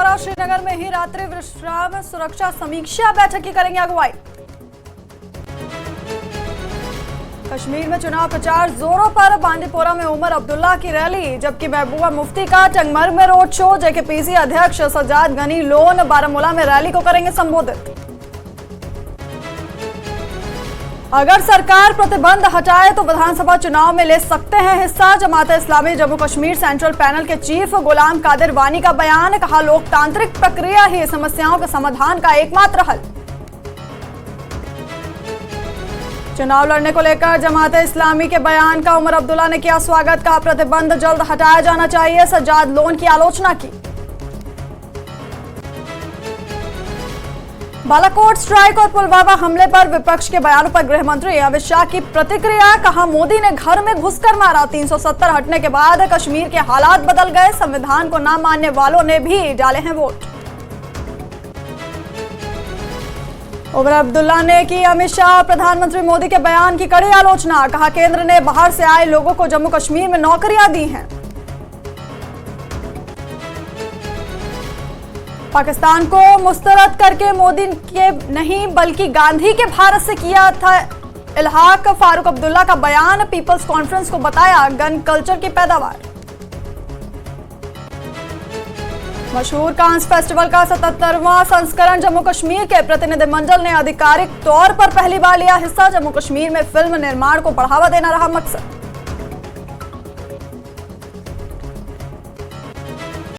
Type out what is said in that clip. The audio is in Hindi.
द्वारा श्रीनगर में ही रात्रि विश्राम सुरक्षा समीक्षा बैठक की करेंगे अगुवाई। कश्मीर में चुनाव प्रचार जोरों पर। बांदीपोरा में उमर अब्दुल्ला की रैली, जबकि महबूबा मुफ्ती का टंगमर्ग में रोड शो। जेकेपीसी अध्यक्ष सज्जाद गनी लोन बारामूला में रैली को करेंगे संबोधित। अगर सरकार प्रतिबंध हटाए तो विधानसभा चुनाव में ले सकते हैं हिस्सा। जमात इस्लामी जम्मू कश्मीर सेंट्रल पैनल के चीफ गुलाम कादिर वानी का बयान। कहा, लोकतांत्रिक प्रक्रिया ही समस्याओं के समाधान का एकमात्र हल। चुनाव लड़ने को लेकर जमात इस्लामी के बयान का उमर अब्दुल्ला ने किया स्वागत। कहा, प्रतिबंध जल्द हटाया जाना चाहिए। सज्जाद लोन की आलोचना की। बालाकोट स्ट्राइक और पुलवामा हमले पर विपक्ष के बयानों पर गृह मंत्री अमित शाह की प्रतिक्रिया। कहा, मोदी ने घर में घुसकर मारा। 370 हटने के बाद कश्मीर के हालात बदल गए। संविधान को ना मानने वालों ने भी डाले हैं वोट। उमर अब्दुल्ला ने की अमित शाह और प्रधानमंत्री मोदी के बयान की कड़ी आलोचना। कहा, केंद्र ने बाहर से आए लोगों को जम्मू कश्मीर में नौकरियां दी हैं। पाकिस्तान को मुस्तरद करके मोदी के नहीं बल्कि गांधी के भारत से किया था इल्हाक। फारूक अब्दुल्ला का बयान। पीपल्स कॉन्फ्रेंस को बताया गन कल्चर की पैदावार। मशहूर कांस फेस्टिवल का 77वां संस्करण जम्मू कश्मीर के प्रतिनिधिमंडल ने आधिकारिक तौर पर पहली बार लिया हिस्सा। जम्मू कश्मीर में फिल्म निर्माण को बढ़ावा देना रहा मकसद।